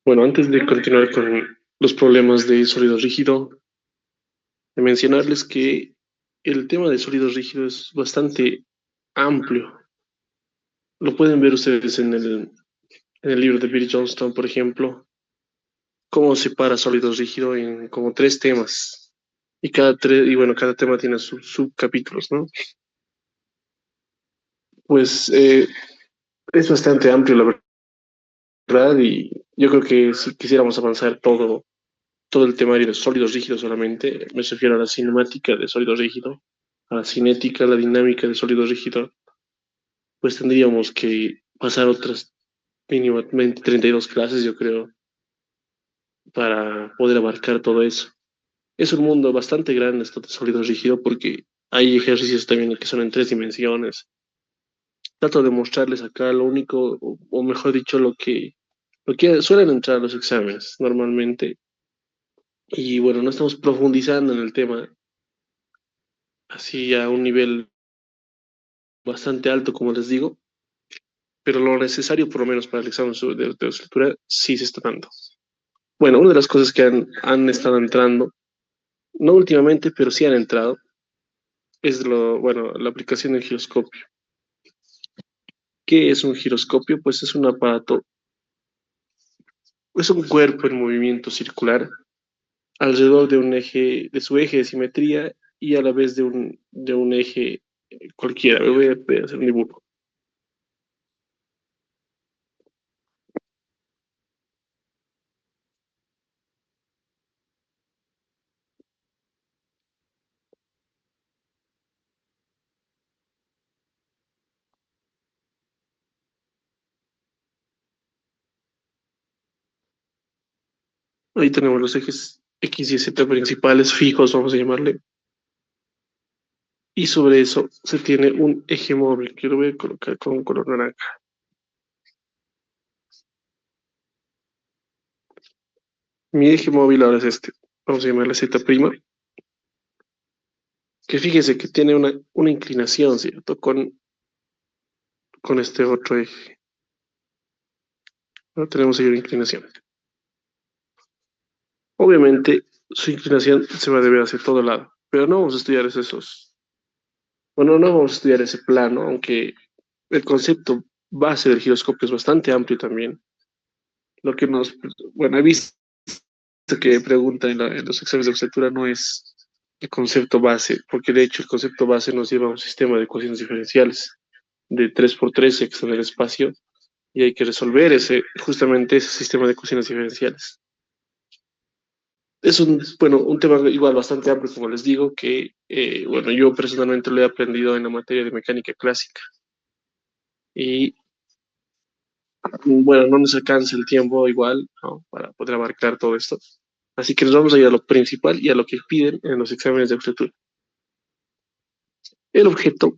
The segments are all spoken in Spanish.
Bueno, antes de continuar con los problemas de sólido rígido, de mencionarles que el tema de sólido rígido es bastante amplio. Lo pueden ver ustedes en el libro de Bill Johnston, por ejemplo, cómo separa sólido rígido en como tres temas. Y bueno, cada tema tiene sus subcapítulos, ¿no? Pues es bastante amplio, la verdad, y yo creo que si quisiéramos avanzar todo el temario de sólidos rígidos solamente, me refiero a la cinemática de sólido rígido, a la cinética, a la dinámica de sólido rígido, pues tendríamos que pasar otras mínimamente 32 clases, yo creo, para poder abarcar todo eso. Es un mundo bastante grande esto de sólido rígido porque hay ejercicios también que son en tres dimensiones. Trato de mostrarles acá lo único, o mejor dicho, lo que suelen entrar a los exámenes normalmente. Y bueno, no estamos profundizando en el tema así a un nivel bastante alto, como les digo, pero lo necesario, por lo menos para el examen de escritura, sí se está dando. Bueno, una de las cosas que han estado entrando, no últimamente, pero sí han entrado, es bueno, la aplicación del giroscopio. ¿Qué es un giroscopio? Pues es un aparato, es un cuerpo en movimiento circular alrededor de un eje, de su eje de simetría y a la vez de un eje cualquiera. Voy a hacer un dibujo. Ahí tenemos los ejes X y Z principales fijos, vamos a llamarle. Y sobre eso se tiene un eje móvil que lo voy a colocar con un color naranja. Mi eje móvil ahora es este. Vamos a llamarle Z', que fíjese que tiene una inclinación, ¿cierto? Con este otro eje. ¿No? Tenemos ahí una inclinación. Obviamente, su inclinación se va a deber hacia todo lado, pero no vamos a estudiar esos. Bueno, no vamos a estudiar ese plano, aunque el concepto base del giroscopio es bastante amplio también. Lo que bueno, he visto que pregunta en los exámenes de obstetricia no es el concepto base, porque de hecho el concepto base nos lleva a un sistema de ecuaciones diferenciales de 3 por 3 x en el espacio y hay que resolver justamente ese sistema de ecuaciones diferenciales. Es un tema igual bastante amplio, como les digo, que bueno, yo personalmente lo he aprendido en la materia de mecánica clásica y bueno, no nos alcanza el tiempo igual, ¿no? Para poder abarcar todo esto. Así que nos vamos a ir a lo principal y a lo que piden en los exámenes de aptitud. El objeto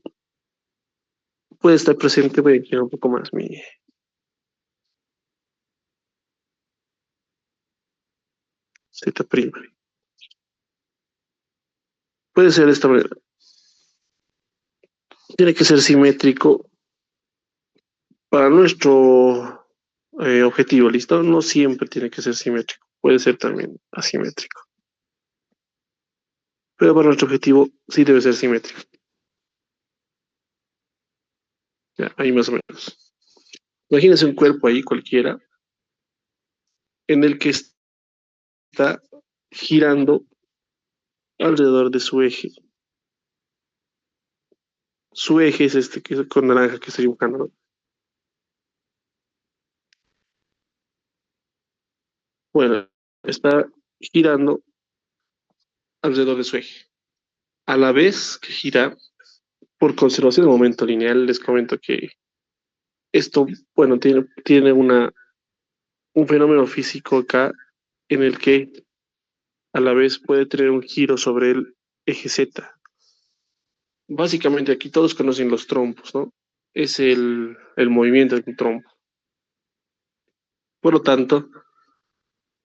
puede estar presente, voy a inclinar un poco más mi Z'. Puede ser de esta manera. Tiene que ser simétrico para nuestro objetivo, ¿listo? No siempre tiene que ser simétrico, puede ser también asimétrico. Pero para nuestro objetivo sí debe ser simétrico. Ya, ahí más o menos. Imagínense un cuerpo ahí cualquiera en el que está girando alrededor de su eje. Su eje es este que es con naranja que estoy dibujando, ¿no? Bueno, está girando alrededor de su eje. A la vez que gira, por conservación del momento lineal, les comento que esto, bueno, tiene un fenómeno físico acá en el que a la vez puede tener un giro sobre el eje Z. Básicamente aquí todos conocen los trompos, ¿no? Es el movimiento de un trompo. Por lo tanto,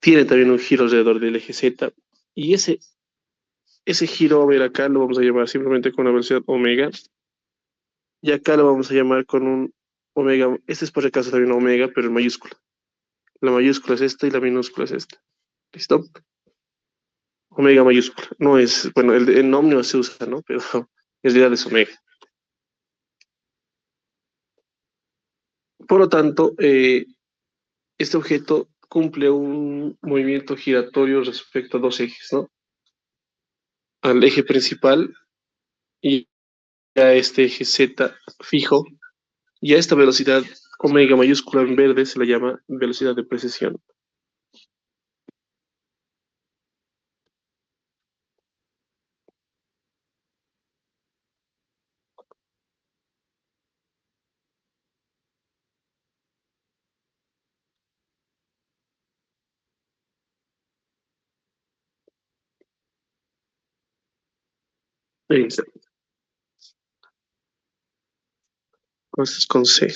tiene también un giro alrededor del eje Z. Y ese giro, a ver, acá lo vamos a llamar simplemente con la velocidad omega. Y acá lo vamos a llamar con un omega. Este es por si acaso también omega, pero en mayúscula. La mayúscula es esta y la minúscula es esta. ¿Listo? Omega mayúscula. No es, bueno, el omnio se usa, ¿no? Pero en realidad es omega. Por lo tanto, este objeto cumple un movimiento giratorio respecto a dos ejes, ¿no? Al eje principal y a este eje Z fijo, y a esta velocidad omega mayúscula en verde se le llama velocidad de precesión. Exacto. Entonces con C.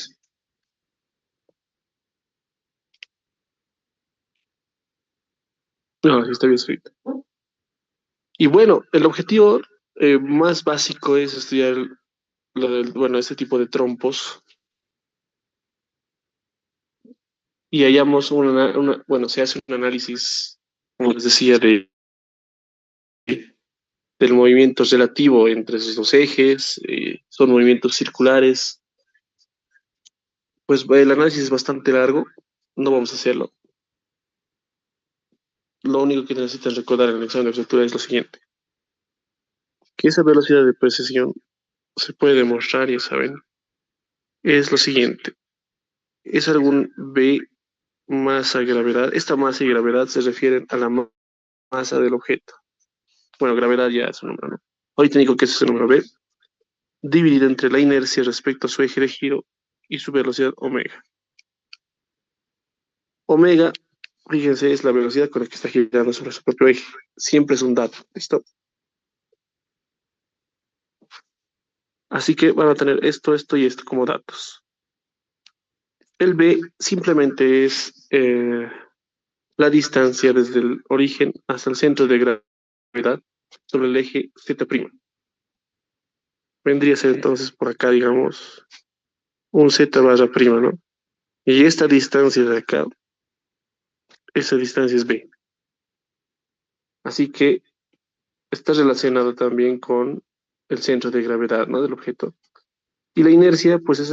No, sí está bien escrito. Y bueno, el objetivo más básico es estudiar bueno, este tipo de trompos y hallamos bueno, se hace un análisis, como les decía, del movimiento relativo entre esos dos ejes, son movimientos circulares. Pues el análisis es bastante largo, no vamos a hacerlo. Lo único que necesitas recordar en el examen de arquitectura es lo siguiente, que esa velocidad de precesión se puede demostrar, ya saben, es lo siguiente, es algún V masa gravedad. Esta masa y gravedad se refieren a la masa del objeto. Bueno, gravedad ya es un número, ¿no? Ahorita digo que ese es el número B, dividido entre la inercia respecto a su eje de giro y su velocidad omega. Omega, fíjense, es la velocidad con la que está girando sobre su propio eje. Siempre es un dato, ¿listo? Así que van a tener esto, esto y esto como datos. El B simplemente es la distancia desde el origen hasta el centro de gravedad sobre el eje Z'. Vendría a ser entonces por acá, digamos, un Z barra prima, ¿no? Y esta distancia de acá, esa distancia es B. Así que está relacionado también con el centro de gravedad, ¿no? Del objeto. Y la inercia, pues es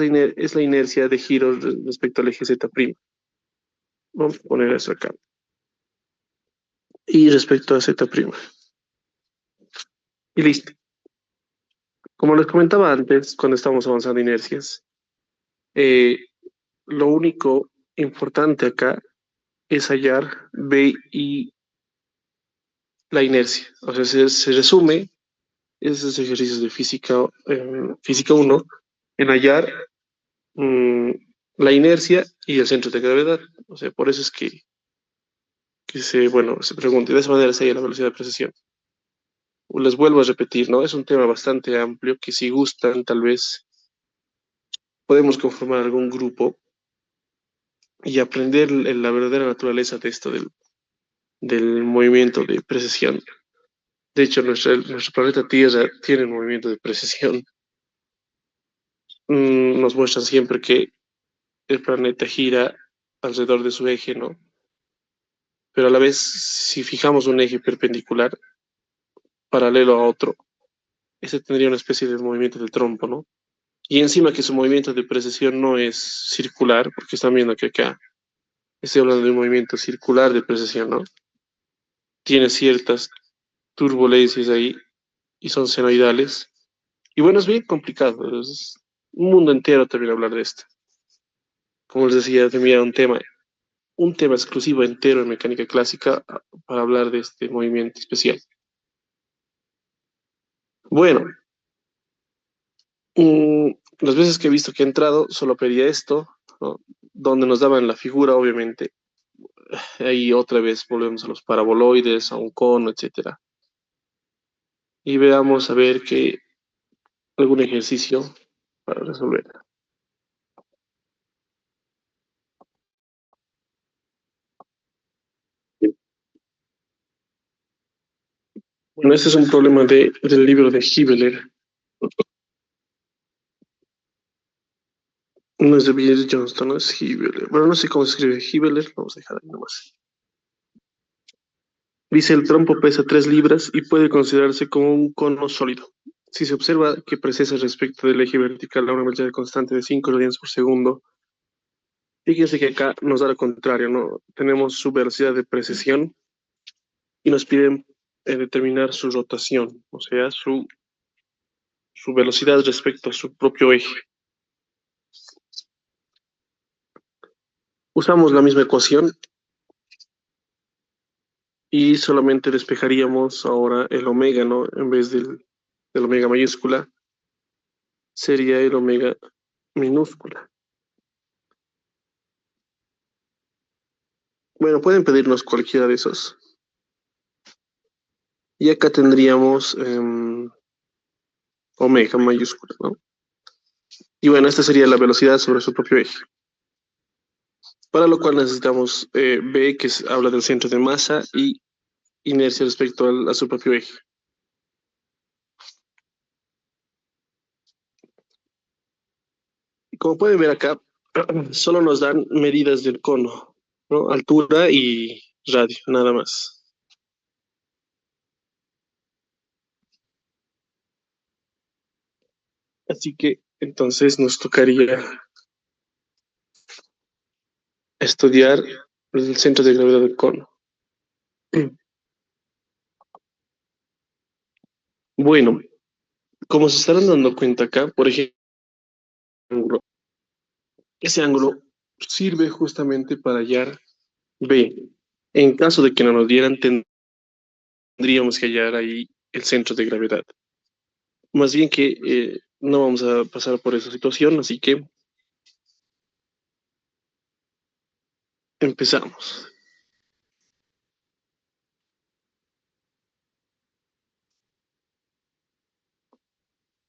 la inercia de giro respecto al eje Z'. Vamos a poner eso acá. Y respecto a Z'. Y listo. Como les comentaba antes, cuando estábamos avanzando inercias, eh, lo único importante acá es hallar B y la inercia. O sea, se resume esos ejercicios de física 1 en hallar mm, la inercia y el centro de gravedad. O sea, por eso es que bueno, se pregunta, y de esa manera se halla la velocidad de precesión. Les vuelvo a repetir, ¿no? Es un tema bastante amplio que si gustan, tal vez podemos conformar algún grupo y aprender la verdadera naturaleza de esto del movimiento de precesión. De hecho, nuestro planeta Tierra tiene un movimiento de precesión. Nos muestran siempre que el planeta gira alrededor de su eje, ¿no? Pero a la vez, si fijamos un eje perpendicular, paralelo a otro, ese tendría una especie de movimiento de trompo, ¿no? Y encima que su movimiento de precesión no es circular, porque están viendo que acá estoy hablando de un movimiento circular de precesión, ¿no? Tiene ciertas turbulencias ahí y son senoidales. Y bueno, es bien complicado, es un mundo entero también hablar de esto. Como les decía, tenía un tema exclusivo entero en mecánica clásica para hablar de este movimiento especial. Bueno, mm, las veces que he visto que he entrado, solo pedía esto, ¿no? Donde nos daban la figura, obviamente. Ahí otra vez volvemos a los paraboloides, a un cono, etcétera. Y veamos a ver que algún ejercicio para resolver. Bueno, este es un problema del libro de Hibbeler. No es de Bill Johnston, no es Hibeler. Bueno, no sé cómo se escribe Hibeler, vamos a dejar ahí nomás. Dice, el trompo pesa 3 libras y puede considerarse como un cono sólido. Si se observa que precesa respecto del eje vertical a una velocidad constante de 5 radianes por segundo, fíjense que acá nos da lo contrario, ¿no? Tenemos su velocidad de precesión y nos piden determinar su rotación, o sea, su velocidad respecto a su propio eje. Usamos la misma ecuación y solamente despejaríamos ahora el omega, ¿no? En vez del omega mayúscula, sería el omega minúscula. Bueno, pueden pedirnos cualquiera de esos. Y acá tendríamos omega mayúscula, ¿no? Y bueno, esta sería la velocidad sobre su propio eje. Para lo cual necesitamos B, que habla del centro de masa, y inercia respecto a su propio eje. Y como pueden ver acá, solo nos dan medidas del cono, ¿no? Altura y radio, nada más. Así que entonces nos tocaría estudiar el centro de gravedad del cono. Bueno, como se estarán dando cuenta acá, por ejemplo, ese ángulo sirve justamente para hallar B. En caso de que no nos dieran, tendríamos que hallar ahí el centro de gravedad. Más bien que no vamos a pasar por esa situación, así que empezamos.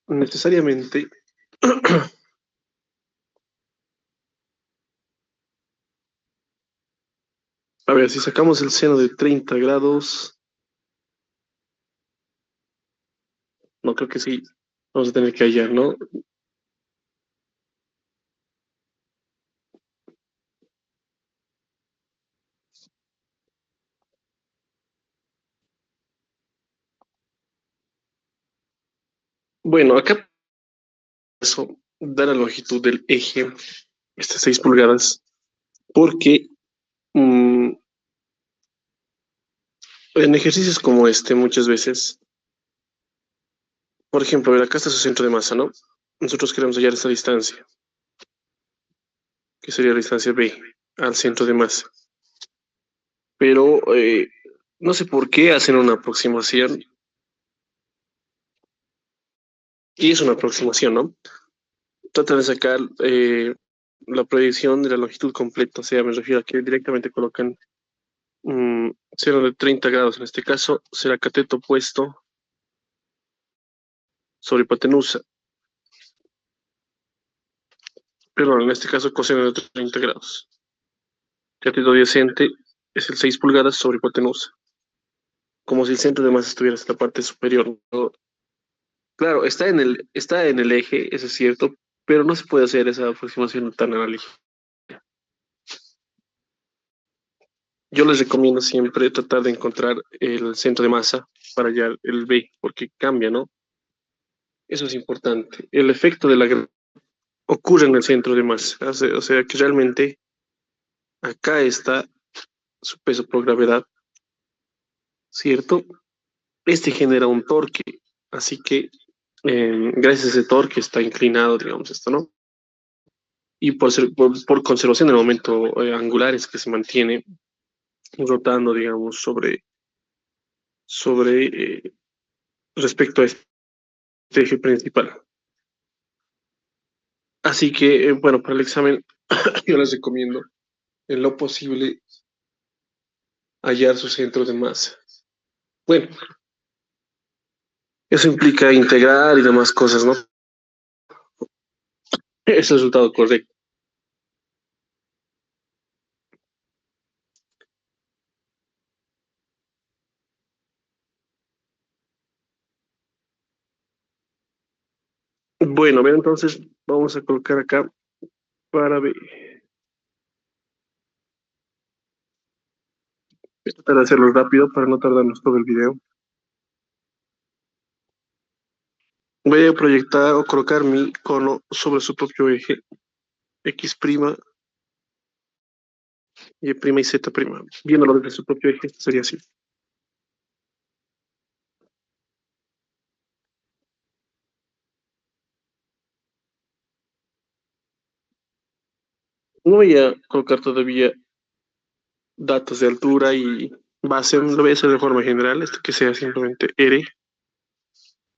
Necesariamente, a ver, si sacamos el seno de 30 grados, no creo que sí, vamos a tener que hallar, ¿no? Bueno, acá eso da la longitud del eje, estas 6 pulgadas, porque mm, en ejercicios como este, muchas veces, por ejemplo, a ver, acá está su centro de masa, ¿no? Nosotros queremos hallar esta distancia, que sería la distancia B al centro de masa. Pero no sé por qué hacen una aproximación, y es una aproximación, ¿no? Tratan de sacar la proyección de la longitud completa, o sea, me refiero a que directamente colocan seno de 30 grados, en este caso será cateto opuesto sobre hipotenusa, perdón, en este caso coseno de 30 grados. Cateto adyacente es el 6 pulgadas sobre hipotenusa, como si el centro de masa estuviera en la parte superior, ¿no? Claro, está en el eje, eso es cierto, pero no se puede hacer esa aproximación tan analítica. Yo les recomiendo siempre tratar de encontrar el centro de masa para hallar el B, porque cambia, ¿no? Eso es importante. El efecto de la gravedad ocurre en el centro de masa, o sea que realmente acá está su peso por gravedad, ¿cierto? Este genera un torque, así que gracias a ese torque está inclinado, digamos esto, ¿no? Y por conservación del momento angular es que se mantiene rotando, digamos, sobre respecto a este eje principal. Así que, bueno, para el examen yo les recomiendo en lo posible hallar su centro de masa. Bueno, eso implica integrar y demás cosas, ¿no? Es el resultado correcto. Bueno, a ver, entonces vamos a colocar acá. para B. Voy a tratar de hacerlo rápido para no tardarnos todo el video. Voy a proyectar o colocar mi cono sobre su propio eje, X', Y' y Z'. Viéndolo desde su propio eje, sería así. No voy a colocar todavía datos de altura y base, lo voy a hacer de forma general, esto que sea simplemente R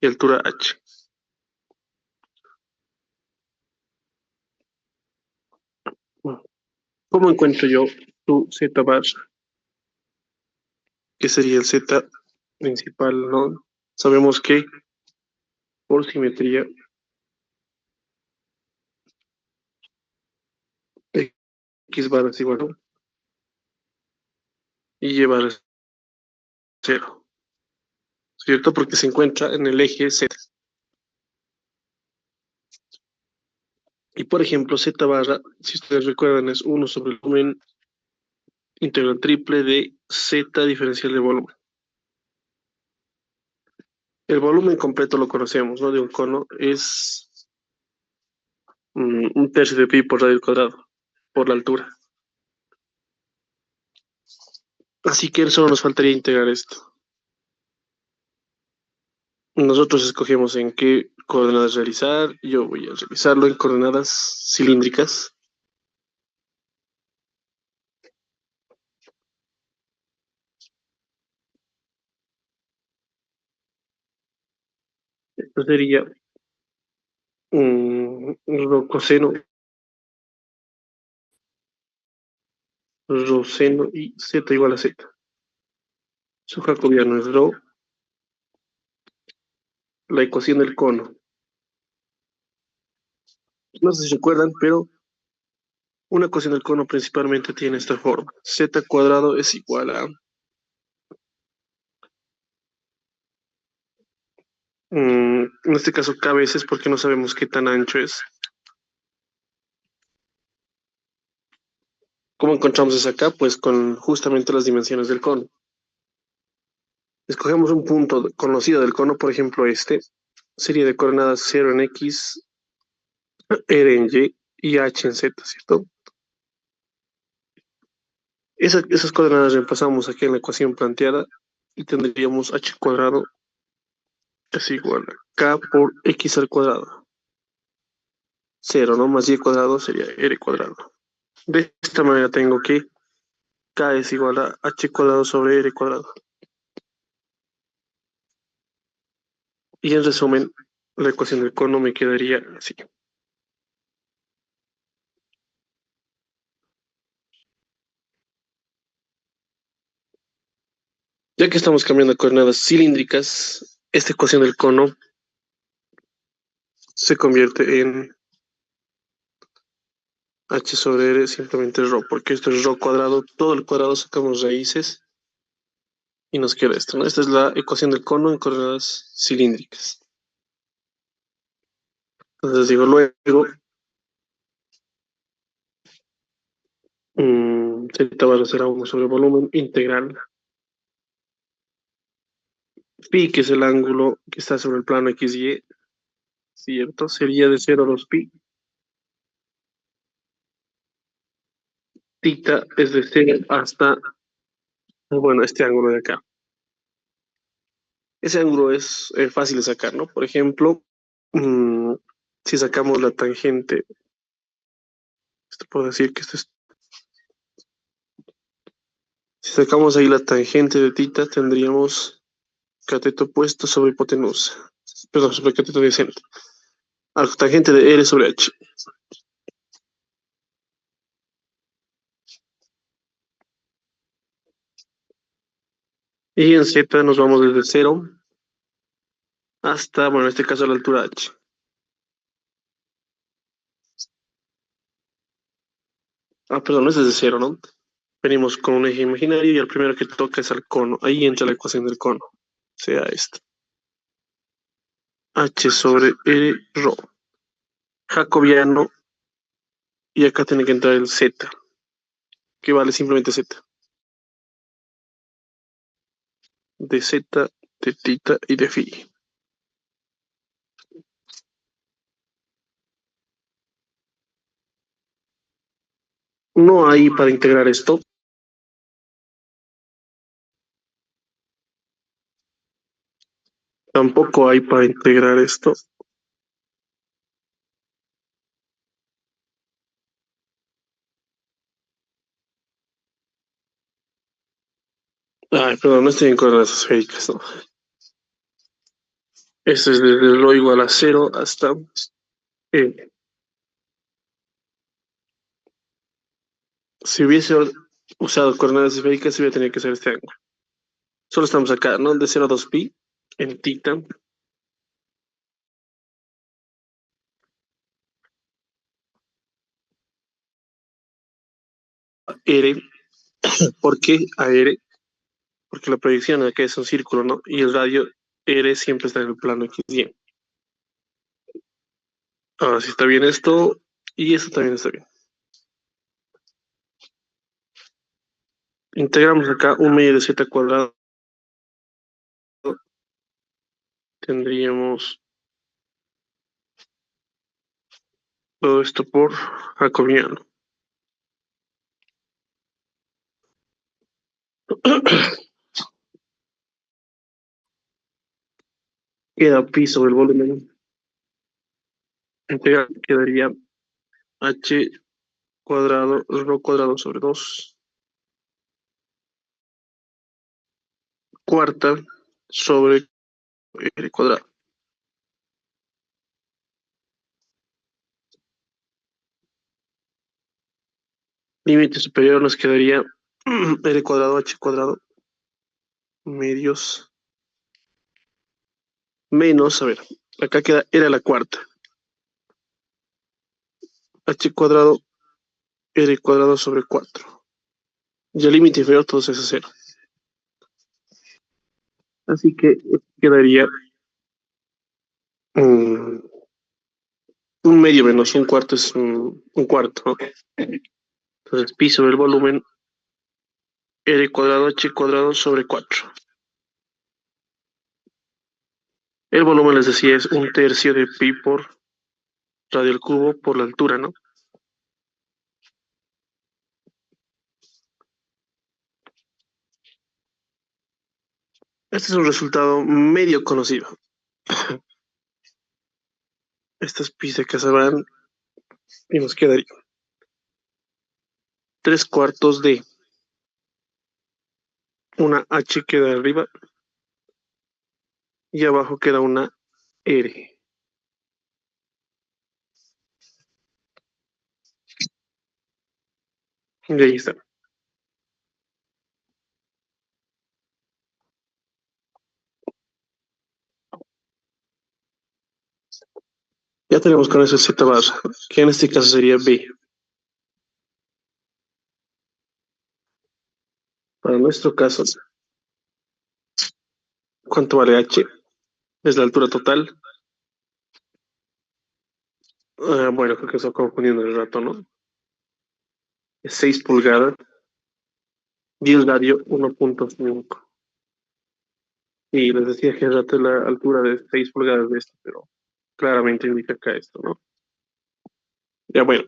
y altura H. Bueno, ¿cómo encuentro yo tu Z bar? Que sería el Z principal, ¿no? Sabemos que por simetría X bar es igual a 1 y Y bar es 0, ¿cierto? Porque se encuentra en el eje Z. Y por ejemplo, Z barra, si ustedes recuerdan, es 1 sobre el volumen integral triple de Z diferencial de volumen. El volumen completo lo conocemos, ¿no? De un cono es un tercio de pi por radio al cuadrado, por la altura. Así que solo nos faltaría integrar esto. Nosotros escogemos en qué coordenadas realizar. Yo voy a realizarlo en coordenadas cilíndricas. Esto sería rho coseno, rho seno y z igual a z. Su jacobiano es rho, la ecuación del cono. No sé si recuerdan, pero una ecuación del cono principalmente tiene esta forma. Z cuadrado es igual a en este caso k veces porque no sabemos qué tan ancho es. ¿Cómo encontramos esa k? Pues con justamente las dimensiones del cono. Escogemos un punto conocido del cono, por ejemplo este, serie de coordenadas 0 en x, r en y y h en z, ¿cierto? Esas coordenadas reemplazamos aquí en la ecuación planteada y tendríamos h cuadrado es igual a k por x al cuadrado. 0, ¿no? Más y cuadrado sería r cuadrado. De esta manera tengo que k es igual a h cuadrado sobre r cuadrado. Y en resumen, la ecuación del cono me quedaría así. Ya que estamos cambiando a coordenadas cilíndricas, esta ecuación del cono se convierte en h sobre r simplemente rho, porque esto es rho cuadrado, todo el cuadrado sacamos raíces y nos queda esto, ¿no? Esta es la ecuación del cono en coordenadas cilíndricas. Entonces digo luego, z va a ser a 1 sobre volumen integral. Pi, que es el ángulo que está sobre el plano XY, ¿cierto? Sería de 0 a 2 pi. Tita es de 0 hasta, bueno, este ángulo de acá. Ese ángulo es fácil de sacar, ¿no? Por ejemplo, mm, si sacamos la tangente, esto puedo decir que esto es, si sacamos ahí la tangente de tita, tendríamos cateto opuesto sobre hipotenusa, perdón, sobre cateto adyacente, tangente de R sobre H. Y en Z nos vamos desde 0 hasta, bueno, en este caso la altura H. Perdón, no es desde 0, ¿no? Venimos con un eje imaginario y el primero que toca es al cono. Ahí entra la ecuación del cono, sea esta. H sobre R rho. Jacobiano y acá tiene que entrar el Z, que vale simplemente Z. De Z, de tita y de phi. No hay para integrar esto. Tampoco hay para integrar esto. Ay, perdón, no estoy en coordenadas esféricas, ¿no? Esto es desde lo igual a cero hasta E. Si hubiese usado coordenadas esféricas, hubiera tenido que ser este ángulo. Solo estamos acá, ¿no? De 0 a 2pi en tita, R. ¿Por qué a R? Porque la proyección acá es un círculo, ¿no? Y el radio R siempre está en el plano X-Y. Ahora sí está bien esto, y esto también está bien. Integramos acá un medio de z cuadrado. Tendríamos todo esto por jacobiano. Queda pi sobre el volumen. Integral quedaría h cuadrado, rho cuadrado sobre 2 cuarta sobre r cuadrado. Límite superior nos quedaría r cuadrado, h cuadrado, medios, menos, a ver, acá queda, era la cuarta. H cuadrado, r cuadrado sobre 4. Y el límite inferior todo es a 0. Así que quedaría um, un medio menos un cuarto es un cuarto, ¿no? Entonces pi sobre el volumen, r cuadrado, h cuadrado sobre 4. El volumen, les decía, es un tercio de pi por radio al cubo por la altura, ¿no? Este es un resultado medio conocido. Estas pi se casarán y nos quedaría 3 cuartos de una h queda arriba y abajo queda una r. Y ahí está. Ya tenemos con eso z barra, que en este caso sería b. Para nuestro caso, ¿cuánto vale h? Es la altura total. Bueno, creo que estoy confundiendo el rato, ¿no? Es 6 pulgadas y el radio 1.5. Y les decía que el rato es la altura de 6 pulgadas de esto, pero claramente indica acá esto, ¿no? Ya bueno,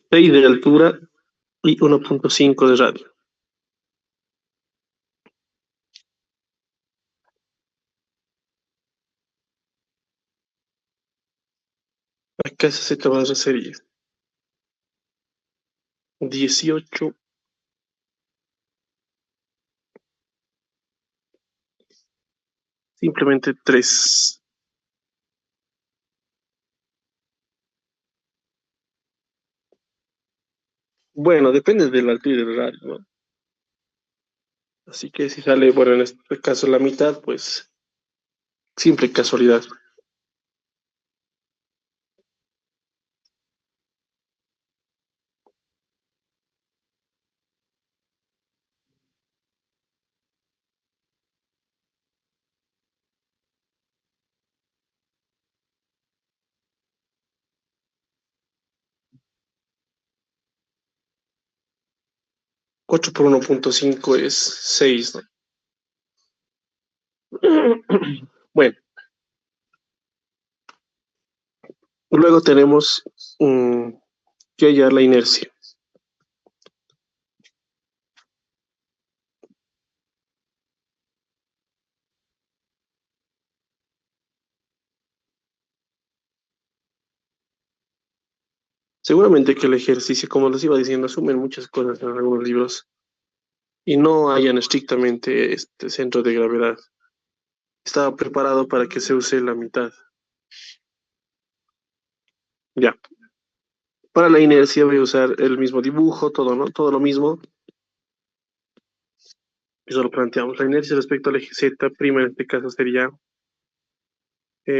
6 de altura y 1.5 de radio. Acá esa z barra sería 18, simplemente 3. Bueno, depende de la altura del radio, ¿no? Así que si sale, bueno, en este caso la mitad, pues simple casualidad. 4 por 1.5 es 6, ¿no? Bueno, luego tenemos mm, que hallar la inercia. Seguramente que el ejercicio, como les iba diciendo, asumen muchas cosas en algunos libros y no hayan estrictamente este centro de gravedad. Estaba preparado para que se use la mitad. Ya. Para la inercia voy a usar el mismo dibujo, todo, ¿no? Todo lo mismo. Y solo planteamos la inercia respecto al eje Z, prima en este caso sería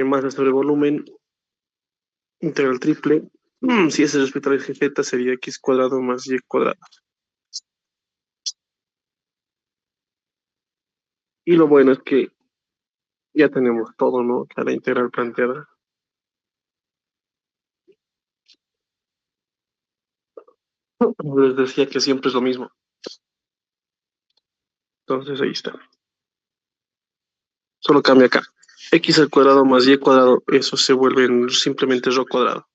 masa sobre volumen, integral triple. Si es respecto al eje Z sería x cuadrado más y cuadrado. Y lo bueno es que ya tenemos todo, ¿no? La integral planteada. Les decía que siempre es lo mismo. Entonces ahí está. Solo cambia acá. X al cuadrado más y cuadrado, eso se vuelve simplemente rho cuadrado.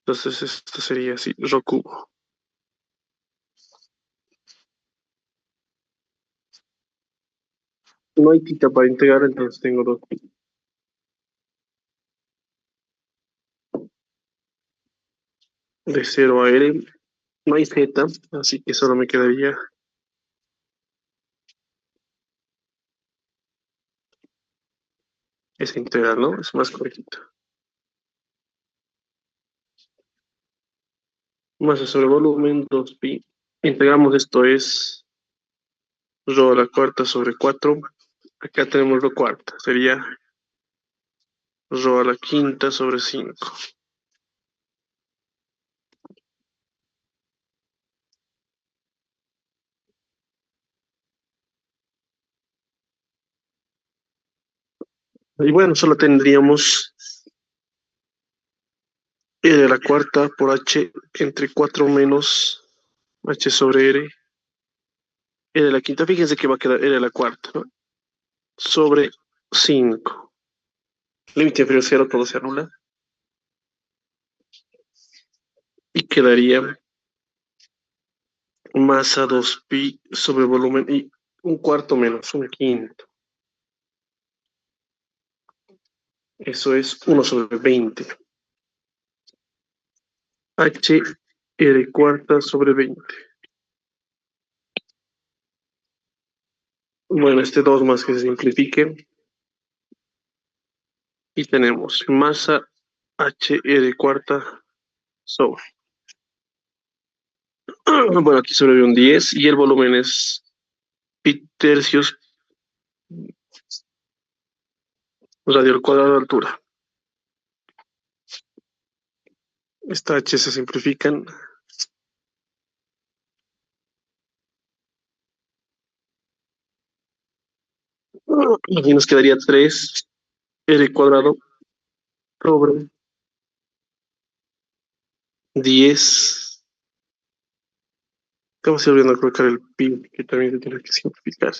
Entonces esto sería así, rho cubo. No hay tita para integrar, entonces tengo 2 de 0 a r. No hay z, así que solo me quedaría esa integral, ¿no? Es más correcto. Masa sobre volumen, 2pi. Integramos esto es rho a la cuarta sobre 4. Acá tenemos rho cuarta, sería rho a la quinta sobre 5. Y bueno, solo tendríamos e de la cuarta por h entre 4 menos h sobre r. E de la quinta, fíjense que va a quedar e de la cuarta, ¿no? Sobre 5. Límite inferior cero, todo se anula. Y quedaría masa 2pi sobre volumen y un cuarto menos un quinto. Eso es 1/20. H e de cuarta sobre 20. Bueno, este 2 más que se simplifique. Y tenemos masa h e de cuarta sobre. Bueno, aquí sobrevive un 10 y el volumen es pi tercios radio al cuadrado de altura. Esta h se simplifican. Aquí nos quedaría 3 r cuadrado sobre 10. Estamos olvidando colocar el pi, que también se tiene que simplificar.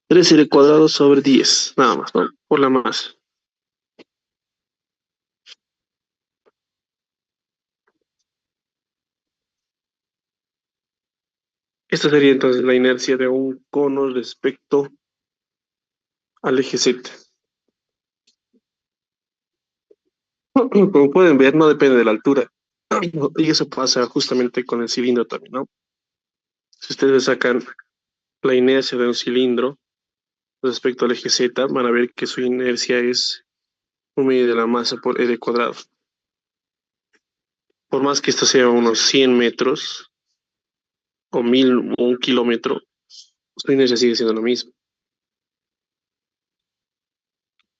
3r cuadrado sobre 10, nada más, ¿no? Por la masa. Esta sería entonces la inercia de un cono respecto al eje Z. Como pueden ver, no depende de la altura. Y eso pasa justamente con el cilindro también, ¿no? Si ustedes sacan la inercia de un cilindro respecto al eje Z, van a ver que su inercia es un medio de la masa por r cuadrado. Por más que esto sea unos 100 metros o 1000 o 1 kilómetro, su inercia sigue siendo lo mismo.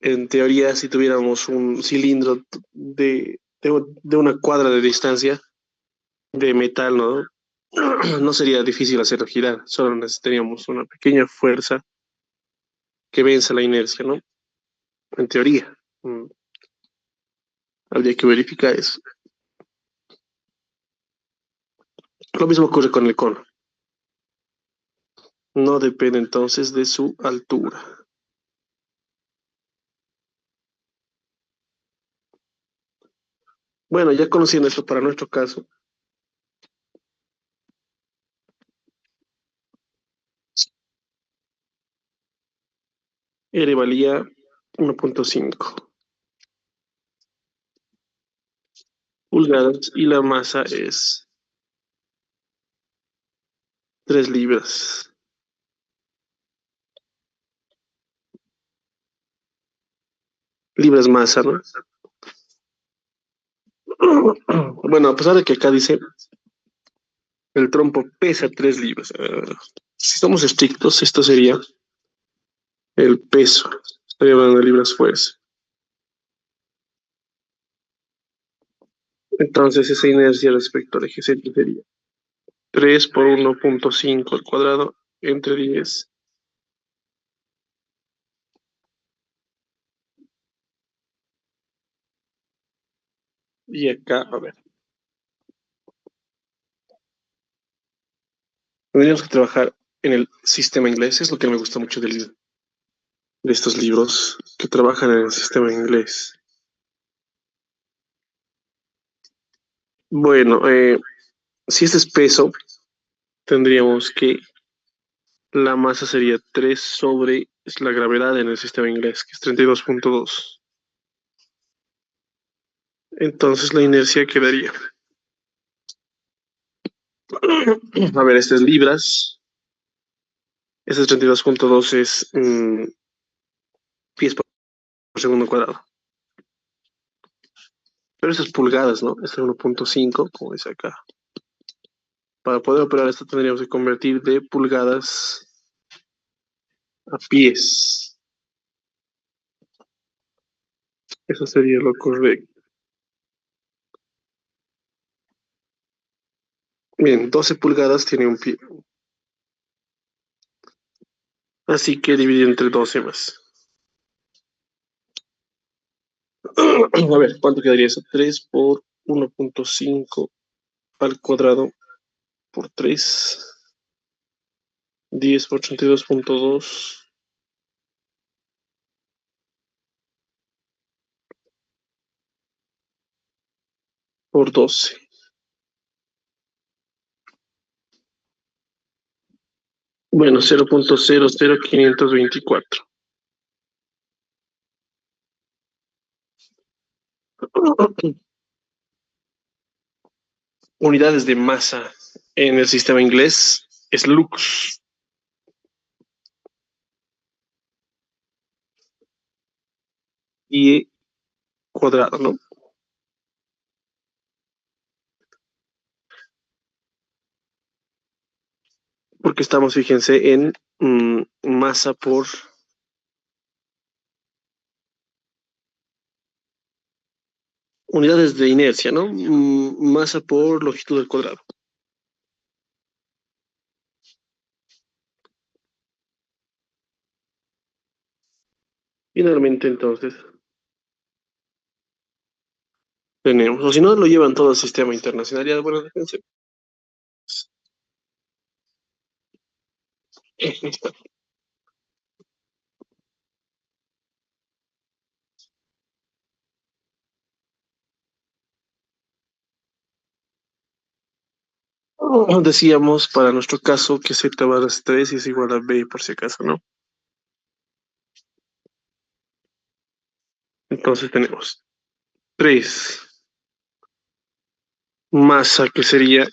En teoría, si tuviéramos un cilindro de una cuadra de distancia de metal, ¿no? No sería difícil hacerlo girar, solo necesitaríamos una pequeña fuerza que venza la inercia, ¿no? En teoría. Mm, Habría que verificar eso. Lo mismo ocurre con el cono. No depende entonces de su altura. Bueno, ya conociendo esto para nuestro caso, R valía 1.5 pulgadas y la masa es 3 libras. Libras masa, ¿no? Bueno, a pesar de que acá dice el trompo pesa 3 libras. Si somos estrictos, esto sería el peso. Estoy hablando de libras fuerza. Entonces esa inercia respecto al eje centro sería 3 por 1.5 al cuadrado entre 10. Y acá, a ver, tendríamos que trabajar en el sistema inglés. Es lo que me gusta mucho de estos libros que trabajan en el sistema inglés. Bueno, si este es peso, tendríamos que la masa sería 3 sobre la gravedad en el sistema inglés, que es 32.2. Entonces la inercia quedaría. A ver, este es libras. Este es 32.2 es pies por segundo cuadrado. Pero eso es pulgadas, ¿no? Este es 1.5, como dice acá. Para poder operar esto tendríamos que convertir de pulgadas a pies. Eso sería lo correcto. Bien, 12 pulgadas tiene un pie. Así que dividir entre 12 más. A ver, ¿cuánto quedaría eso? 3 por 1.5 al cuadrado por 3. 10 por 32.2 por 12. Bueno, 0.00524. Unidades de masa en el sistema inglés es lux. Y cuadrado, ¿no? Porque estamos, fíjense, en masa por unidades de inercia, ¿no? Masa por longitud del cuadrado. Finalmente, entonces, tenemos, o si no, lo llevan todo el sistema internacional. Ya, bueno, déjense. Decíamos para nuestro caso que z barra 3 es igual a b por si acaso, ¿no? Entonces tenemos 3 masa que sería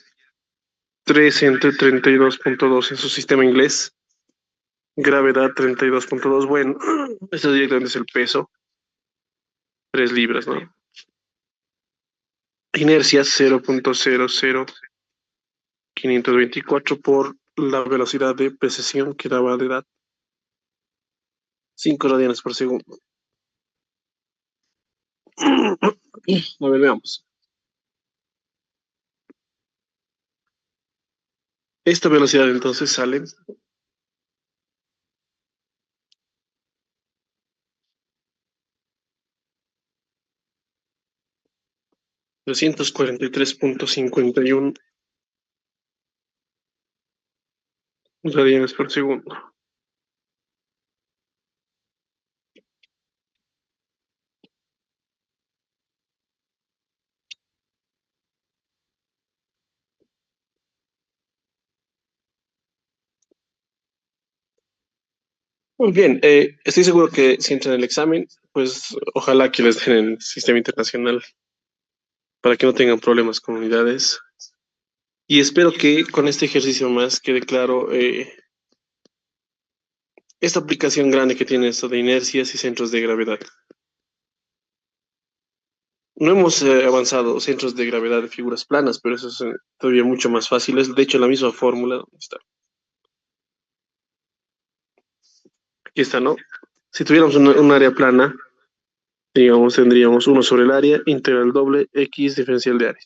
3 entre 32.2 en su sistema inglés, gravedad 32.2. Bueno, esto directamente es el peso, 3 libras, ¿no? Inercia 0.00524 por la velocidad de precesión que daba de edad 5 radianes por segundo. A ver, veamos. Esta velocidad entonces sale 343.51 radianes por segundo. Muy bien, estoy seguro que si entran en el examen, pues ojalá que les den el sistema internacional para que no tengan problemas con unidades. Y espero que con este ejercicio más quede claro esta aplicación grande que tiene esto de inercias y centros de gravedad. No hemos avanzado centros de gravedad de figuras planas, pero eso es todavía mucho más fácil. Es de hecho la misma fórmula. ¿Dónde está? Aquí está, ¿no? Si tuviéramos un área plana, digamos, tendríamos uno sobre el área, integral doble, x diferencial de área.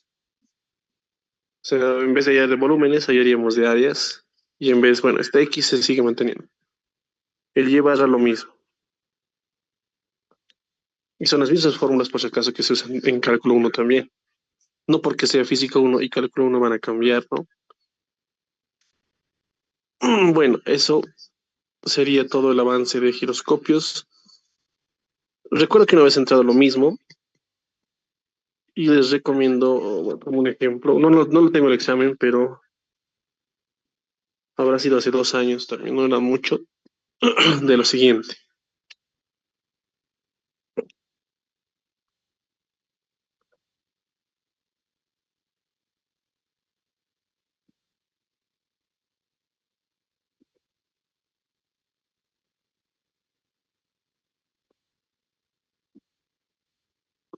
O sea, en vez de hallar de volúmenes, hallaríamos de áreas. Y en vez, bueno, esta x se sigue manteniendo. El y barra lo mismo. Y son las mismas fórmulas, por si acaso, que se usan en cálculo uno también. No porque sea física uno y cálculo uno van a cambiar, ¿no? Bueno, eso sería todo el avance de giroscopios. Recuerdo que una vez entrado lo mismo y les recomiendo, bueno, como un ejemplo, no lo tengo el examen, pero habrá sido hace 2 años también, no era mucho, de lo siguiente.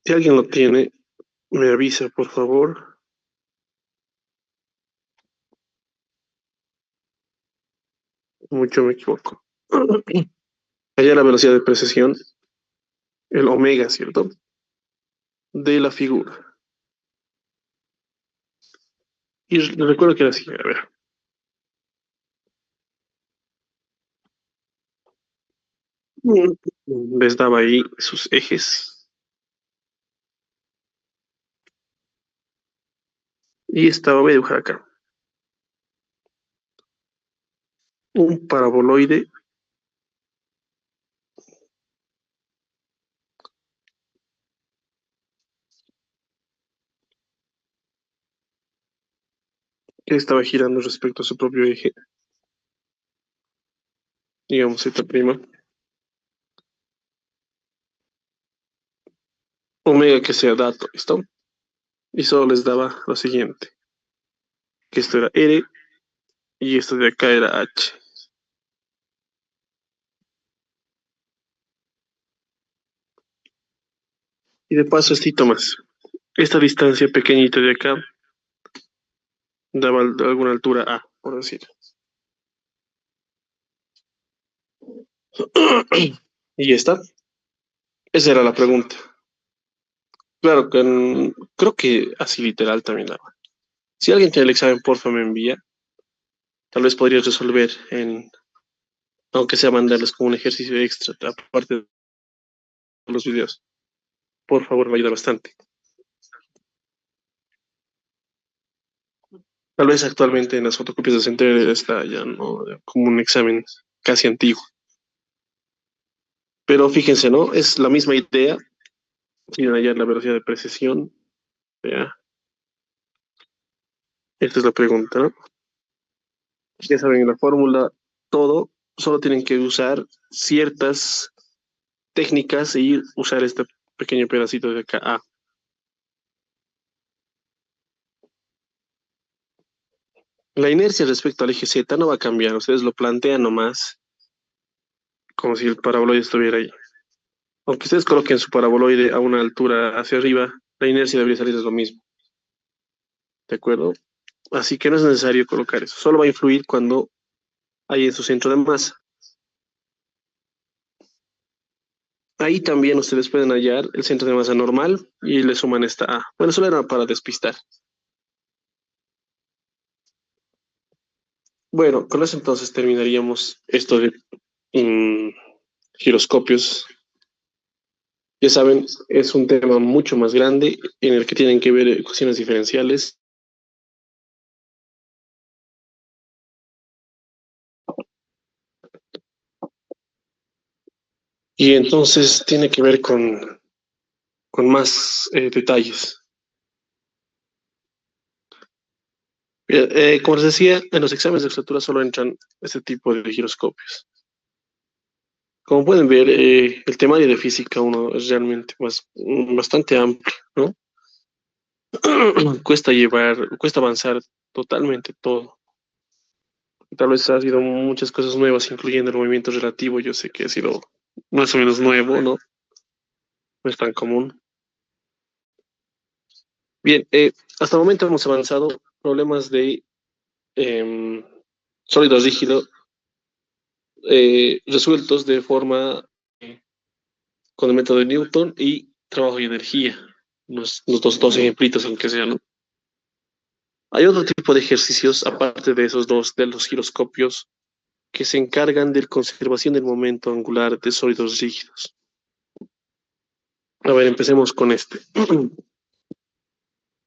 Si alguien lo tiene, me avisa, por favor. Mucho me equivoco. Allá la velocidad de precesión, el omega, ¿cierto? De la figura. Y recuerdo que era así, a ver. Les daba ahí sus ejes y estaba, voy a dibujar acá, un paraboloide que estaba girando respecto a su propio eje, digamos Z prima, omega que sea dato, ¿listo? Y solo les daba lo siguiente, que esto era R y esto de acá era H. Y de paso, esto más. Esta distancia pequeñita de acá daba alguna altura A, por decir. Y ya está. Esa era la pregunta. Claro que creo que así literal también daba. Si alguien tiene el examen, porfa, me envía. Tal vez podrías resolver aunque sea mandarles como un ejercicio extra, aparte de los videos. Por favor, me ayuda bastante. Tal vez actualmente en las fotocopias de Centro está ya ¿no? como un examen casi antiguo. Pero fíjense, ¿no? Es la misma idea. Quieren hallar la velocidad de precesión. Ya. Esta es la pregunta, ¿no? Ya saben la fórmula, todo. Solo tienen que usar ciertas técnicas y usar este pequeño pedacito de acá. Ah, la inercia respecto al eje Z no va a cambiar. Ustedes lo plantean nomás como si el paraboloide estuviera ahí. Aunque ustedes coloquen su paraboloide a una altura hacia arriba, la inercia debería salir es lo mismo, ¿de acuerdo? Así que no es necesario colocar eso. Solo va a influir cuando hay en su centro de masa. Ahí también ustedes pueden hallar el centro de masa normal y le suman esta A. Bueno, solo era para despistar. Bueno, con eso entonces terminaríamos esto de mm, giroscopios. Ya saben, es un tema mucho más grande en el que tienen que ver ecuaciones diferenciales Y entonces tiene que ver con más detalles. Como les decía, en los exámenes de estructura solo entran este tipo de giroscopios. Como pueden ver, el temario de física uno es realmente bastante amplio, ¿no? Cuesta avanzar totalmente todo. Tal vez ha sido muchas cosas nuevas, incluyendo el movimiento relativo. Yo sé que ha sido más o menos nuevo, ¿no? No es tan común. Bien, hasta el momento hemos avanzado problemas de em, sólido rígido resueltos de forma con el método de Newton y trabajo y energía. Los dos ejemplitos, aunque sea, ¿no? Hay otro tipo de ejercicios, aparte de esos dos, de los giroscopios, que se encargan de la conservación del momento angular de sólidos rígidos. A ver, empecemos con este.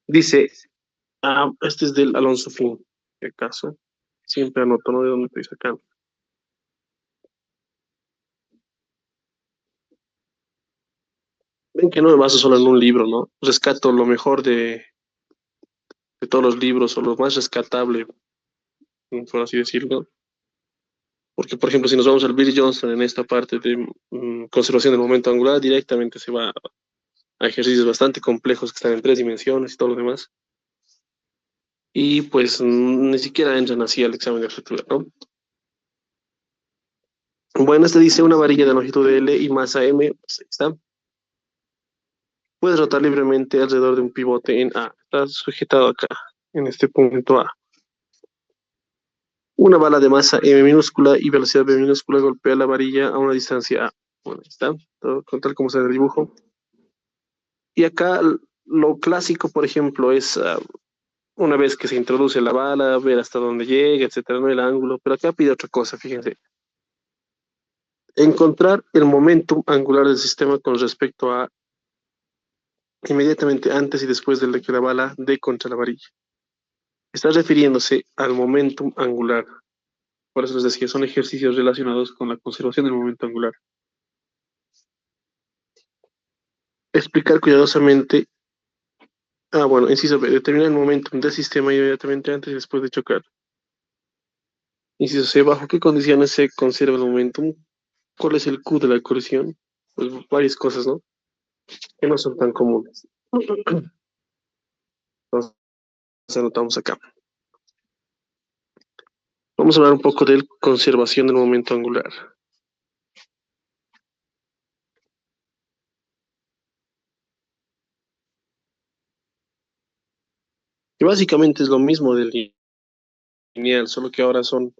Dice, este es del Alonso Fin, si acaso. Siempre anoto, ¿no? De dónde estoy sacando. Ven que no me baso solo en un libro, ¿no? Rescato lo mejor de todos los libros o lo más rescatable, por así decirlo. Porque, por ejemplo, si nos vamos al Bill Johnson en esta parte de conservación del momento angular, directamente se va a ejercicios bastante complejos que están en tres dimensiones y todo lo demás. Y pues ni siquiera entran así al examen de estructura, ¿no? Bueno, este dice una varilla de longitud L y masa M, pues ahí está. Puedes rotar libremente alrededor de un pivote en A. Está sujetado acá, en este punto A. Una bala de masa M minúscula y velocidad V minúscula golpea la varilla a una distancia A. Bueno, ahí está, todo, con tal como se ve el dibujo. Y acá lo clásico, por ejemplo, es una vez que se introduce la bala, ver hasta dónde llega, etcétera, no el ángulo. Pero acá pide otra cosa, fíjense. Encontrar el momentum angular del sistema con respecto a inmediatamente antes y después de que la bala dé contra la varilla. Está refiriéndose al momentum angular. Por eso les decía, son ejercicios relacionados con la conservación del momento angular. Explicar cuidadosamente. Bueno, inciso B, determinar el momentum del sistema inmediatamente antes y después de chocar. Inciso C, bajo qué condiciones se conserva el momentum, cuál es el Q de la colisión, pues varias cosas, ¿no? Que no son tan comunes. Entonces, anotamos acá. Vamos a hablar un poco de conservación del momento angular. Y básicamente es lo mismo del lineal, solo que ahora son,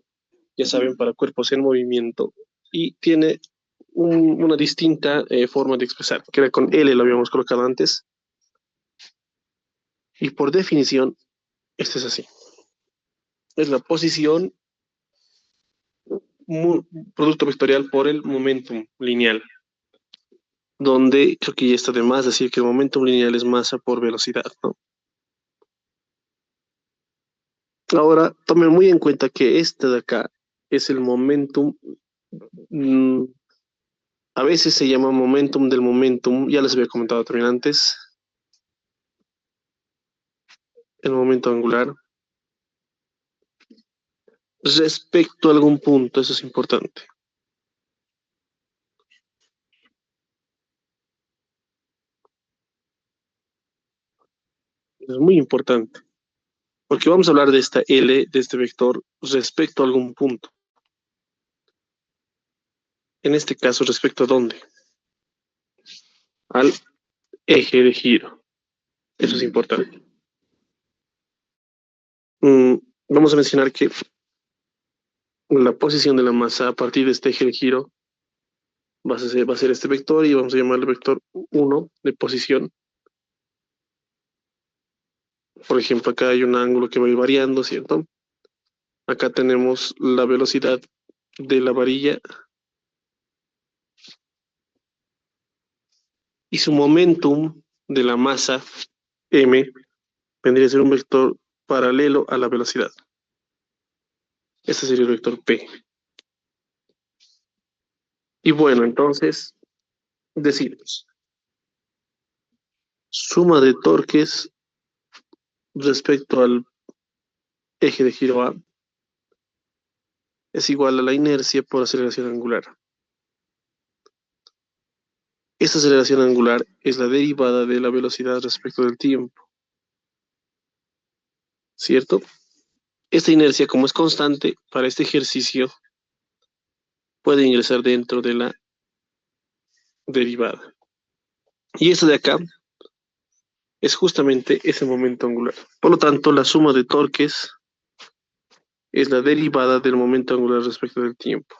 ya saben, para cuerpos en movimiento y tiene una distinta forma de expresar, que era con L, lo habíamos colocado antes, y por definición, este es así. Es la posición producto vectorial por el momentum lineal, donde creo que ya está de más decir que el momentum lineal es masa por velocidad, ¿no? Ahora, tomen muy en cuenta que este de acá es el momentum, mm, a veces se llama momentum del momentum, ya les había comentado también antes, el momento angular, respecto a algún punto, eso es importante. Es muy importante, porque vamos a hablar de esta L, de este vector, respecto a algún punto. En este caso, ¿respecto a dónde? Al eje de giro. Eso es importante. Mm, Vamos a mencionar que la posición de la masa a partir de este eje de giro va a ser este vector y vamos a llamarle vector 1 de posición. Por ejemplo, acá hay un ángulo que va a ir variando, ¿cierto? Acá tenemos la velocidad de la varilla y su momentum de la masa m vendría a ser un vector paralelo a la velocidad. Este sería el vector P. Y bueno, entonces decimos, suma de torques respecto al eje de giro A es igual a la inercia por aceleración angular. Esta aceleración angular es la derivada de la velocidad respecto del tiempo, ¿cierto? Esta inercia, como es constante para este ejercicio, puede ingresar dentro de la derivada. Y esto de acá es justamente ese momento angular. Por lo tanto, la suma de torques es la derivada del momento angular respecto del tiempo.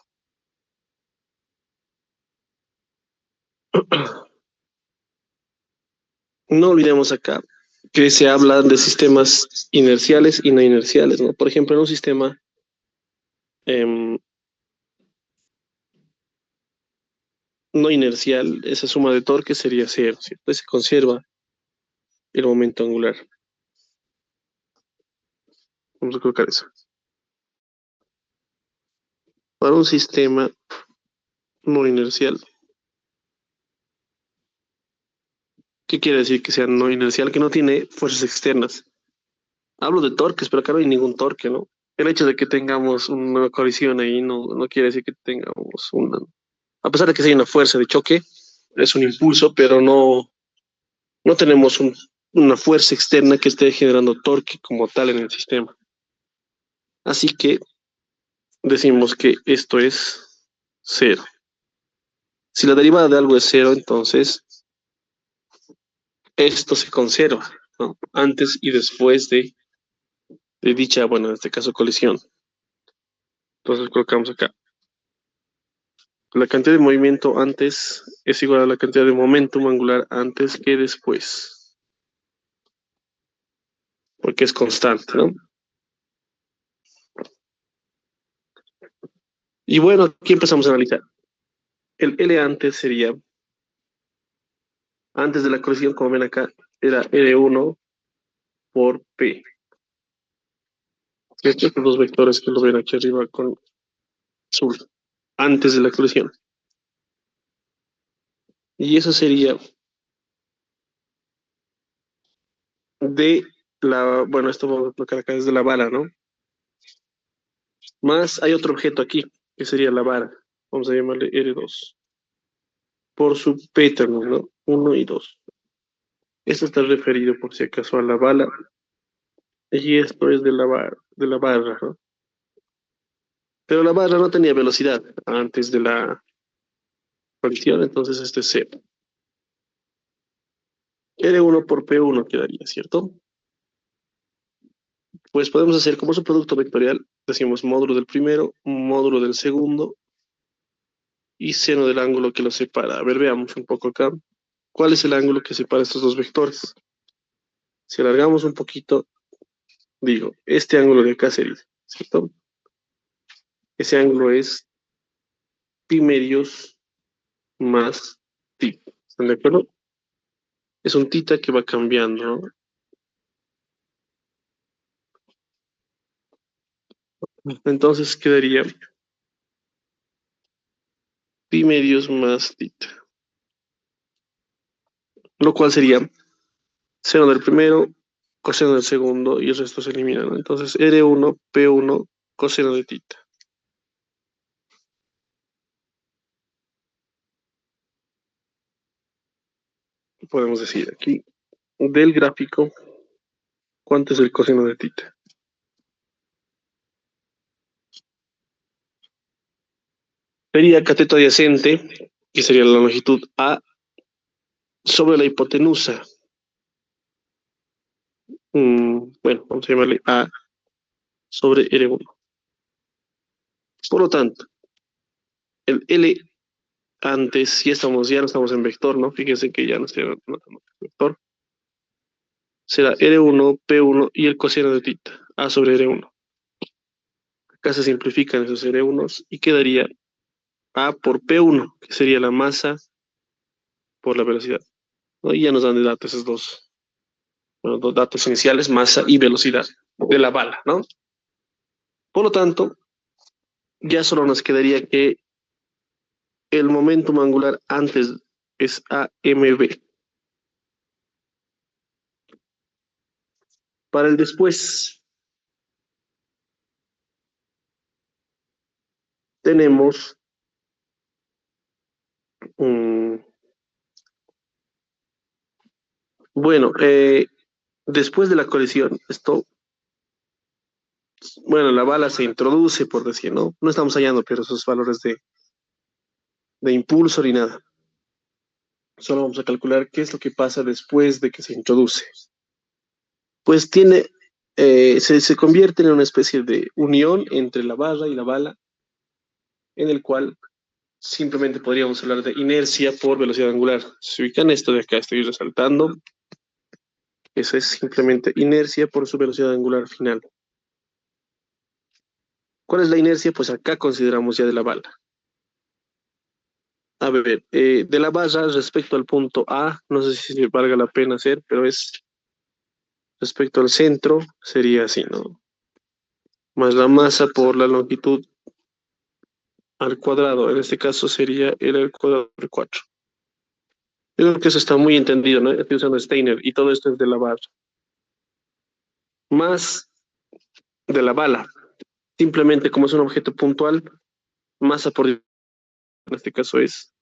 No olvidemos acá que se habla de sistemas inerciales y no inerciales, ¿no? Por ejemplo, en un sistema em, no inercial, esa suma de torques sería cero, ¿cierto? Pues se conserva el momento angular. Vamos a colocar eso. Para un sistema no inercial, ¿qué quiere decir que sea no inercial? Que no tiene fuerzas externas. Hablo de torques, pero acá no hay ningún torque, ¿no? El hecho de que tengamos una colisión ahí no quiere decir que tengamos una... A pesar de que sea una fuerza de choque, es un impulso, pero no tenemos una fuerza externa que esté generando torque como tal en el sistema. Así que decimos que esto es cero. Si la derivada de algo es cero, entonces esto se conserva, ¿no? Antes y después de dicha, bueno, en este caso colisión. Entonces colocamos acá. La cantidad de movimiento antes es igual a la cantidad de momentum angular antes que después, porque es constante, ¿no? Y bueno, aquí empezamos a analizar. El L antes sería, antes de la colisión, como ven acá, era L1 por P. Estos son los vectores que lo ven aquí arriba con azul, antes de la colisión. Y eso sería de bueno, esto vamos a colocar acá desde la bala, ¿no? Más hay otro objeto aquí, que sería la vara. Vamos a llamarle R2. Por su pétalo, ¿no? Uno y 2. Esto está referido, por si acaso, a la bala. Y esto es de la barra, ¿no? Pero la barra no tenía velocidad antes de la colisión, entonces este es cero. R1 por P1 quedaría, ¿cierto? Pues podemos hacer como su producto vectorial, decimos módulo del primero, módulo del segundo y seno del ángulo que los separa. A ver, veamos un poco acá. ¿Cuál es el ángulo que separa estos dos vectores? Si alargamos un poquito, digo, este ángulo de acá sería, ¿cierto? Ese ángulo es pi medios más ti. ¿Están de acuerdo? Es un tita que va cambiando, ¿no? Entonces quedaría pi medios más tita. Lo cual sería seno del primero, coseno del segundo y el resto se elimina, ¿no? Entonces R1, P1, coseno de tita. Podemos decir aquí del gráfico cuánto es el coseno de tita. Sería cateto adyacente, que sería la longitud A, sobre la hipotenusa. Bueno, vamos a llamarle A sobre R1. Por lo tanto, el L antes, ya no estamos en vector, ¿no? Fíjense que ya no estamos en vector. Será R1, P1 y el coseno de tita, A sobre R1. Acá se simplifican esos R1s y quedaría A por P1, que sería la masa por la velocidad, ¿no? Y ya nos dan de datos esos bueno, dos datos iniciales, masa y velocidad de la bala, ¿no? Por lo tanto, ya solo nos quedaría que el momentum angular antes es AMB. Para el después tenemos mm, bueno, después de la colisión, esto, bueno, la bala se introduce, por decir, ¿no? No estamos hallando, pero esos valores de impulso ni nada. Solo vamos a calcular qué es lo que pasa después de que se introduce. Pues se convierte en una especie de unión entre la barra y la bala, en el cual simplemente podríamos hablar de inercia por velocidad angular. Si ubican esto de acá, estoy resaltando, eso es simplemente inercia por su velocidad angular final. ¿Cuál es la inercia? Pues acá consideramos ya de la bala. A ver, de la barra respecto al punto A, no sé si valga la pena hacer, pero es respecto al centro, sería así, ¿no? Más la masa por la longitud al cuadrado. En este caso sería L al cuadrado por 4. Yo creo que eso está muy entendido, ¿no? Estoy usando Steiner y todo esto es de la barra. Más de la bala. Simplemente como es un objeto puntual, masa por, en este caso es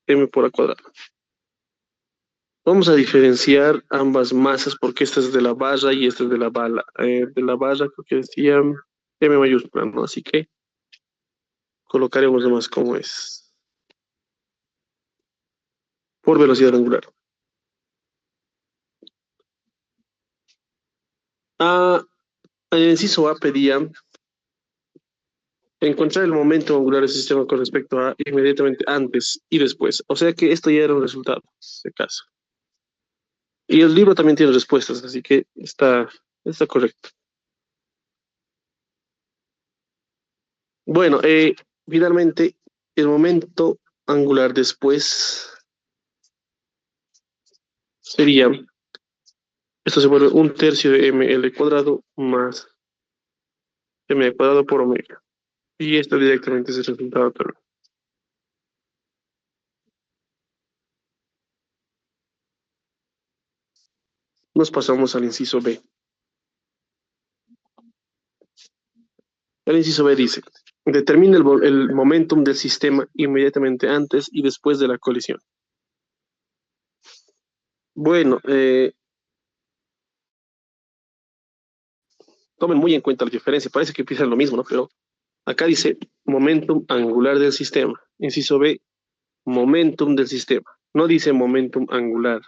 m por a cuadrado. Vamos a diferenciar ambas masas porque esta es de la barra y esta es de la bala. De la barra creo que decía m mayúscula, ¿no? Así que colocaremos nomás como es. Por velocidad angular. Ah, en el inciso A pedía encontrar el momento angular del sistema con respecto a inmediatamente antes y después. O sea que esto ya era un resultado, en este caso. Y el libro también tiene respuestas, así que está correcto. Bueno, finalmente, el momento angular después sería, esto se vuelve un tercio de ml cuadrado más m cuadrado por omega. Y esto directamente es el resultado también. Nos pasamos al inciso B. El inciso B dice, determina el momentum del sistema inmediatamente antes y después de la colisión. Bueno, tomen muy en cuenta la diferencia. Parece que piensan lo mismo, ¿no? Pero acá dice momentum angular del sistema. Inciso B, momentum del sistema. No dice momentum angular.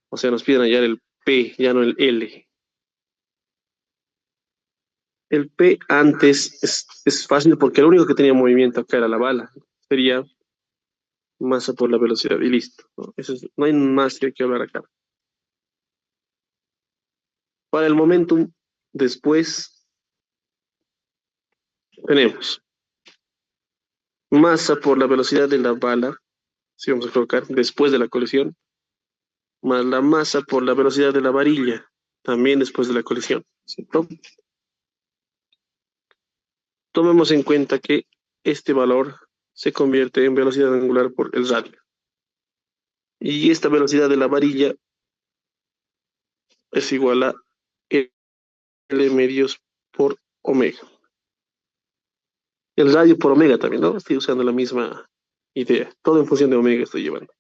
O sea, nos piden hallar el P, ya no el L. El P antes es fácil porque lo único que tenía movimiento acá era la bala. Sería masa por la velocidad y listo, ¿no? No hay más que hablar acá. Para el momentum, después tenemos masa por la velocidad de la bala, si vamos a colocar después de la colisión, más la masa por la velocidad de la varilla, también después de la colisión, ¿cierto? Tomemos en cuenta que este valor se convierte en velocidad angular por el radio. Y esta velocidad de la varilla es igual a L medios por omega. El radio por omega también, ¿no? Estoy usando la misma idea. Todo en función de omega estoy llevando.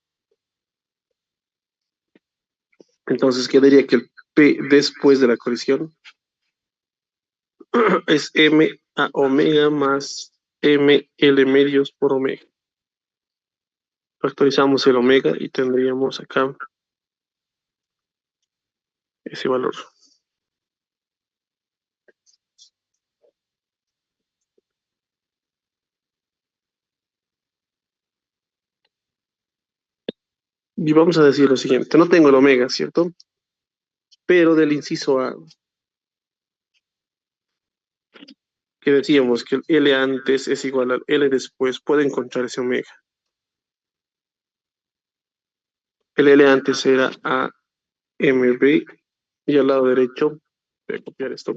Entonces quedaría que el P después de la colisión es M a omega más M L medios por omega. Factorizamos el omega y tendríamos acá ese valor. Y vamos a decir lo siguiente, no tengo el omega, ¿cierto? Pero del inciso A, que decíamos que el L antes es igual al L después, puede encontrar ese omega. El L antes era AMB y al lado derecho, voy a copiar esto,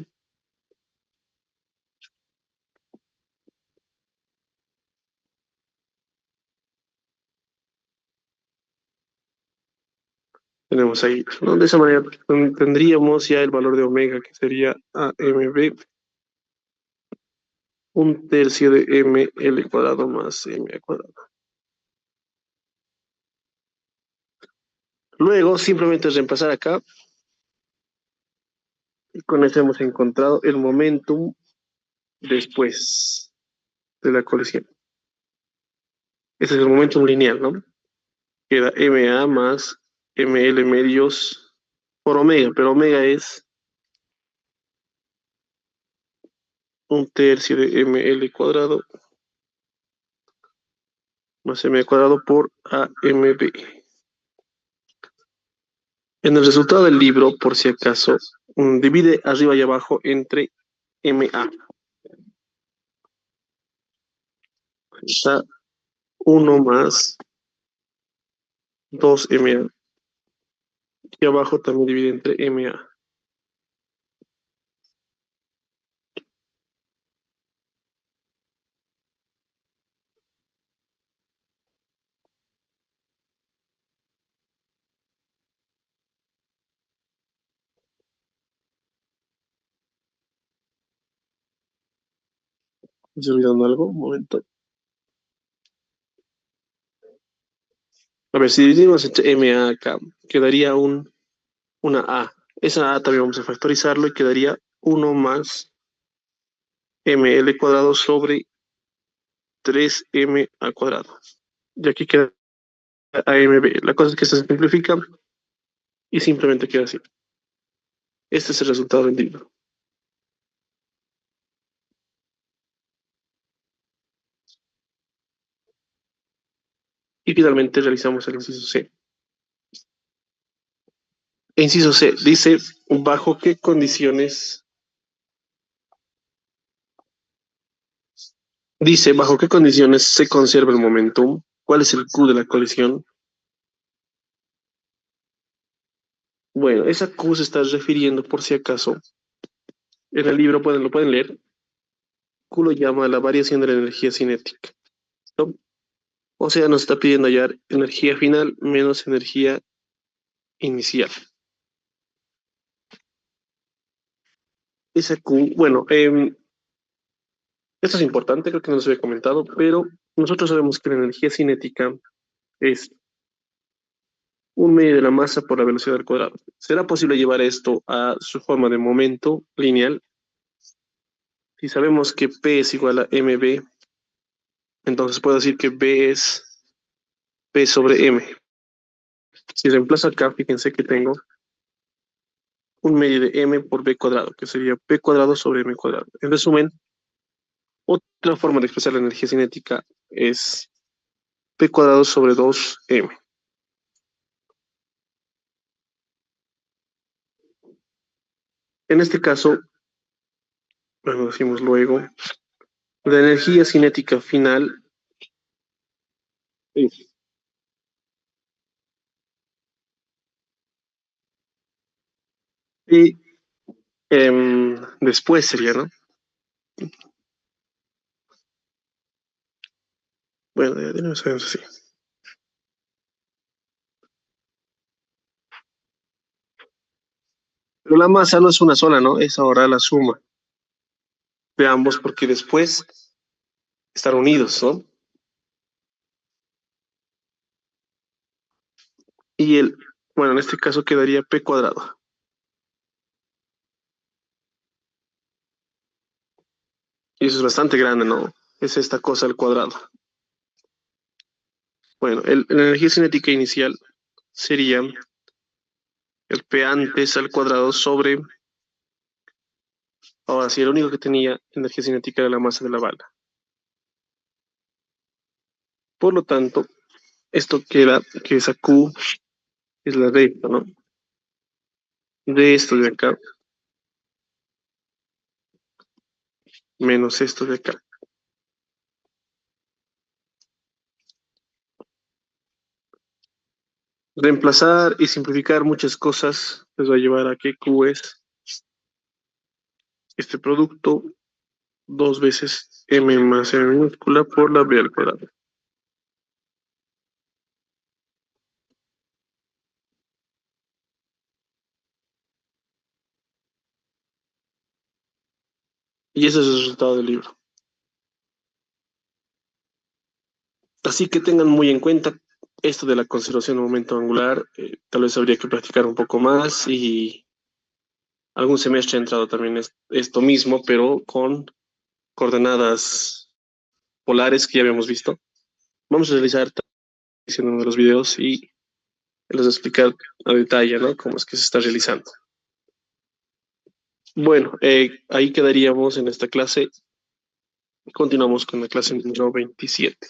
tenemos ahí, ¿no? De esa manera tendríamos ya el valor de omega, que sería AMB, un tercio de ml cuadrado más m al cuadrado. Luego, simplemente reemplazar acá, y con eso hemos encontrado el momentum después de la colisión. Ese es el momentum lineal, ¿no? Queda MA más ML medios por omega, pero omega es un tercio de ML cuadrado más M cuadrado por AMB. En el resultado del libro, por si acaso, divide arriba y abajo entre MA. Está 1 más 2MA. Y abajo también divide entre MA. ¿Estoy olvidando algo? Un momento. A ver, si dividimos entre MA acá, quedaría una A. Esa A también vamos a factorizarlo y quedaría 1 más ML cuadrado sobre 3M al cuadrado. Y aquí queda AMB. La cosa es que esto se simplifica y simplemente queda así. Este es el resultado del libro. Y finalmente realizamos el inciso C. E inciso C dice bajo qué condiciones se conserva el momentum, cuál es el Q de la colisión. Bueno, esa Q se está refiriendo por si acaso. En el libro lo pueden leer. Q lo llama la variación de la energía cinética, ¿no? O sea, nos está pidiendo hallar energía final menos energía inicial. Esa Q, bueno, esto es importante, creo que no les había comentado, pero nosotros sabemos que la energía cinética es un medio de la masa por la velocidad al cuadrado. ¿Será posible llevar esto a su forma de momento lineal? Si sabemos que P es igual a mb, entonces puedo decir que B es P sobre M. Si reemplazo acá, fíjense que tengo un medio de M por B cuadrado, que sería P cuadrado sobre M cuadrado. En resumen, otra forma de expresar la energía cinética es P cuadrado sobre 2M. En este caso, lo decimos luego, la energía cinética final es P, después sería, ¿no? Bueno, ya no sabemos así. Pero la masa no es una sola, ¿no? Es ahora la suma de ambos porque después están unidos, ¿no? Y bueno, en este caso quedaría P cuadrado. Y eso es bastante grande, ¿no? Es esta cosa al cuadrado. Bueno, la energía cinética inicial sería el P antes al cuadrado sobre, ahora sí, el único que tenía energía cinética era la masa de la bala. Por lo tanto, esto queda que esa Q es la de esto, ¿no? De esto de acá, menos esto de acá. Reemplazar y simplificar muchas cosas les va a llevar a que Q es este producto 2 veces M más M minúscula por la B al cuadrado. Y ese es el resultado del libro. Así que tengan muy en cuenta esto de la conservación de momento angular. Tal vez habría que practicar un poco más y algún semestre ha entrado también esto mismo, pero con coordenadas polares que ya habíamos visto. Vamos a realizar en uno de los videos y les voy a explicar a detalle, ¿no? Cómo es que se está realizando. Bueno, ahí quedaríamos en esta clase. Continuamos con la clase número 27.